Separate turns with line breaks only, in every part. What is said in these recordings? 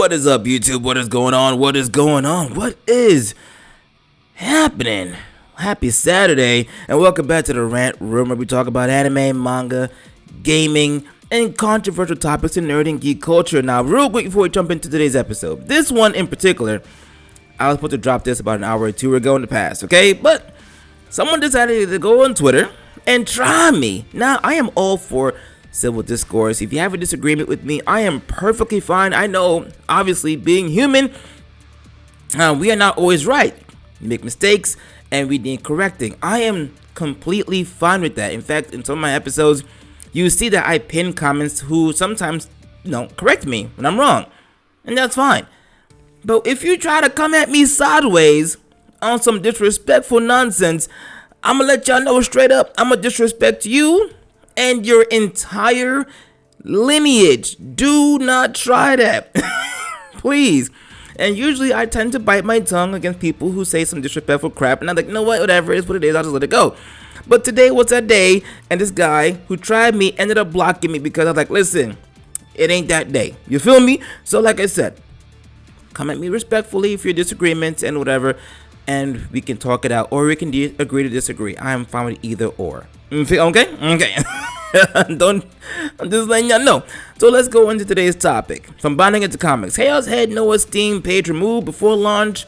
What is up, YouTube? What is going on? What is going on? What is happening? Happy Saturday, and welcome back to the Rant Room, where we talk about anime, manga, gaming, and controversial topics in nerd and geek culture. Now, real quick before we jump into today's episode, this one in particular, I was supposed to drop this about an hour or two ago in the past, okay? But someone decided to go on Twitter and try me. Now, I am all for civil discourse. If you have a disagreement with me, I am perfectly fine. I know, obviously, being human, we are not always right. We make mistakes, and we need correcting. I am completely fine with that. In fact, in some of my episodes, you see that I pin comments who sometimes, correct me when I'm wrong, and that's fine. But if you try to come at me sideways on some disrespectful nonsense, I'm gonna let y'all know straight up, I'm gonna disrespect you and your entire lineage. Do not try that. Please. And usually I tend to bite my tongue against people who say some disrespectful crap, and I'm like, you know what, whatever, it is what it is, I'll just let it go. But today was that day, and this guy who tried me ended up blocking me because I was like, listen, it ain't that day. You feel me? So like I said, come at me respectfully for your disagreements and whatever, and we can talk it out, or we can agree to disagree. I am fine with either or. Okay. I'm just letting y'all know. So let's go into today's topic. From bonding into comics, Chaos had no Steam page removed before launch.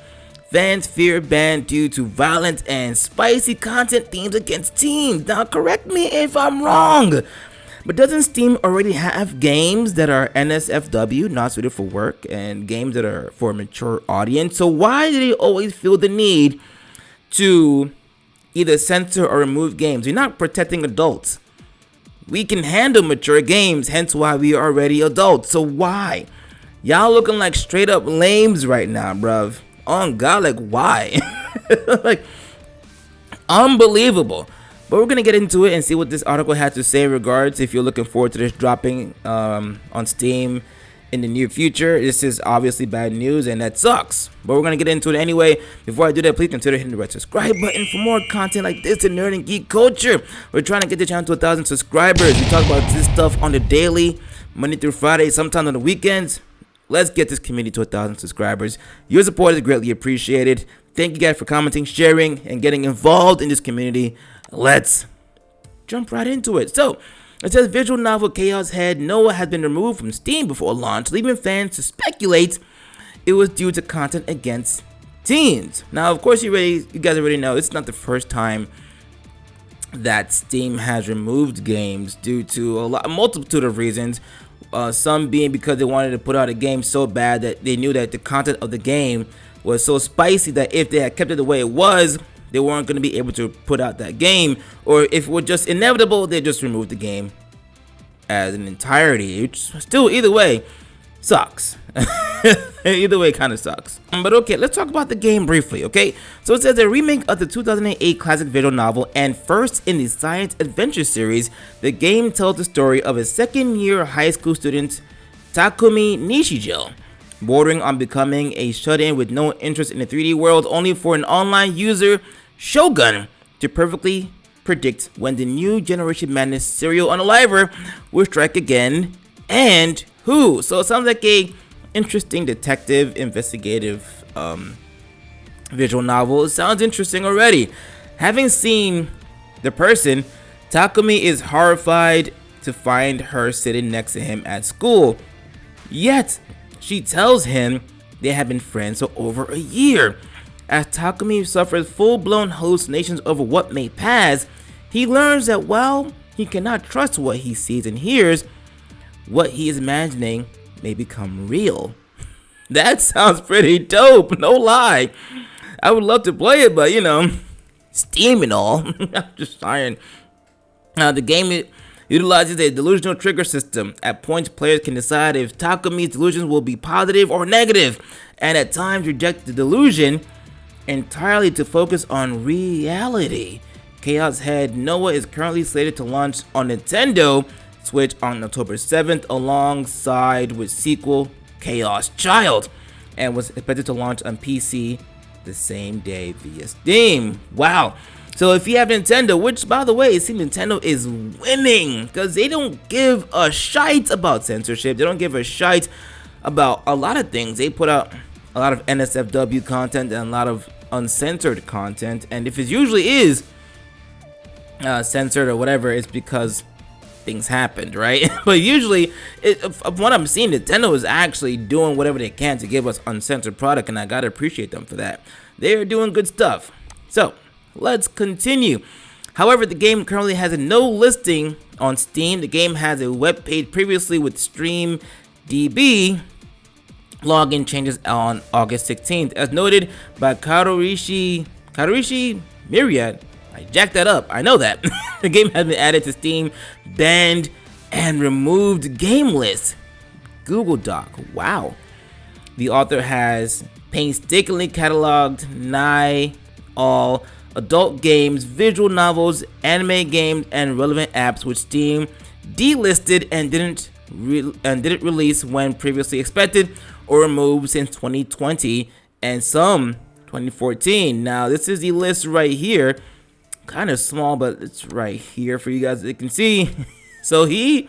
Fans fear ban due to violent and spicy content themes against teens. Now correct me if I'm wrong, but doesn't Steam already have games that are NSFW, not suited for work, and games that are for a mature audience? So why do they always feel the need to either censor or remove games? You're not protecting adults. We can handle mature games, hence why we are already adults. So why? Y'all looking like straight up lames right now, bruv. On God, like why? Like, unbelievable. But we're going to get into it and see what this article had to say in regards. If you're looking forward to this dropping on Steam in the near future, this is obviously bad news, and that sucks. But we're going to get into it anyway. Before I do that, please consider hitting the red subscribe button for more content like this in nerd and geek culture. We're trying to get the channel to 1,000 subscribers. We talk about this stuff on the daily, Monday through Friday, sometimes on the weekends. Let's get this community to 1,000 subscribers. Your support is greatly appreciated. Thank you guys for commenting, sharing, and getting involved in this community. Let's jump right into it. So, it says visual novel Chaos Head Noah has been removed from Steam before launch, leaving fans to speculate it was due to content against teens. Now, of course, you guys already know it's not the first time that Steam has removed games due to a multitude of reasons. Some being because they wanted to put out a game so bad that they knew that the content of the game was so spicy that if they had kept it the way it was, they weren't going to be able to put out that game. Or if it was just inevitable, they just removed the game as an entirety. Which still, either way, sucks. Either way, kind of sucks. But okay, let's talk about the game briefly, okay? So it says a remake of the 2008 classic visual novel and first in the science adventure series. The game tells the story of a second-year high school student, Takumi Nishijo, bordering on becoming a shut-in with no interest in the 3D world, only for an online user, Shogun, to perfectly predict when the new Generation Madness serial unaliver will strike again, and who. So it sounds like a interesting detective investigative visual novel. It sounds interesting already. Having seen the person, Takumi is horrified to find her sitting next to him at school. Yet she tells him they have been friends for over a year. As Takumi suffers full-blown hallucinations over what may pass, he learns that while he cannot trust what he sees and hears, what he is imagining may become real. That sounds pretty dope, no lie. I would love to play it, but Steam and all. I'm just saying. The game utilizes a delusional trigger system. At points, players can decide if Takumi's delusions will be positive or negative, and at times reject the delusion entirely to focus on reality. Chaos Head Noah is currently slated to launch on Nintendo Switch on October 7th alongside with sequel Chaos Child, and was expected to launch on PC the same day via Steam. Wow. So if you have Nintendo, which by the way, it seems Nintendo is winning because they don't give a shite about censorship. They don't give a shite about a lot of things. They put out a lot of NSFW content and a lot of uncensored content, and if it usually is censored or whatever, it's because things happened, right? But usually, from what I'm seeing, Nintendo is actually doing whatever they can to give us uncensored product, and I gotta appreciate them for that. They are doing good stuff. So let's continue. However, the game currently has a no listing on Steam. The game has a web page previously with StreamDB. Login changes on August 16th, as noted by Karuishi Myriad. I jacked that up. I know that. The game has been added to Steam, banned, and removed game list. Google Doc. Wow. The author has painstakingly cataloged nigh all adult games, visual novels, anime games, and relevant apps which Steam delisted and didn't release when previously expected or removed since 2020 and some 2014. Now this is the list right here. Kind of small, but it's right here for you guys that can see. So these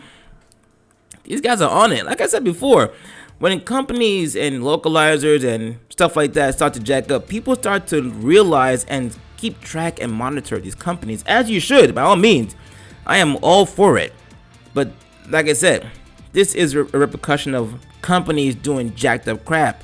guys are on it. Like I said before, when companies and localizers and stuff like that start to jack up, people start to realize and keep track and monitor these companies, as you should, by all means. I am all for it. But like I said, this is a repercussion of companies doing jacked up crap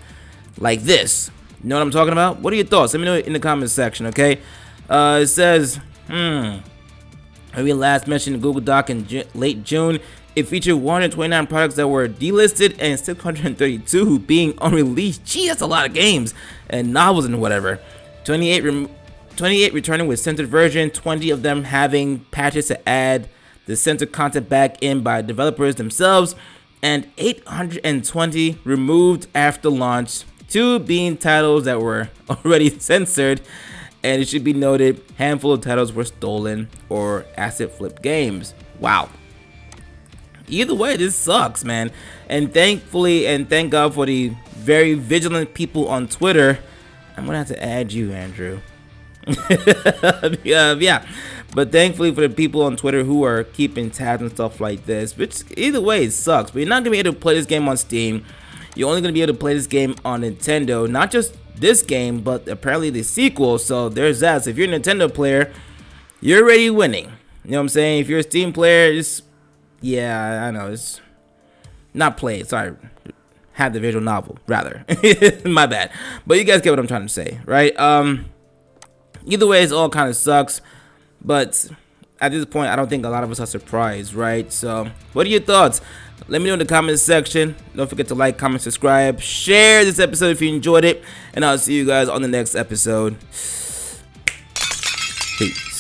like this. You know what I'm talking about? What are your thoughts? Let me know in the comments section, okay? It says, we last mentioned Google Doc in late June. It featured 129 products that were delisted and 632 being unreleased. Gee, that's a lot of games and novels and whatever. 28 returning with censored version, 20 of them having patches to add the censored content back in by developers themselves, and 820 removed after launch, 2 being titles that were already censored. And it should be noted, handful of titles were stolen or asset flip games. Wow. Either way, this sucks, man. And thankfully, and thank God for the very vigilant people on Twitter. I'm gonna have to add you, Andrew. Yeah. But thankfully for the people on Twitter who are keeping tabs and stuff like this. Which either way, it sucks. But you're not gonna be able to play this game on Steam. You're only gonna be able to play this game on Nintendo. Not just this game, but apparently the sequel. So there's that. So if you're a Nintendo player, you're already winning. You know what I'm saying? If you're a Steam player, yeah, I know, it's not played. Sorry, had the visual novel rather. My bad. But you guys get what I'm trying to say, right? Either way, it all kind of sucks. But at this point, I don't think a lot of us are surprised, right? So what are your thoughts? Let me know in the comments section. Don't forget to like, comment, subscribe, share this episode if you enjoyed it, and I'll see you guys on the next episode. Peace.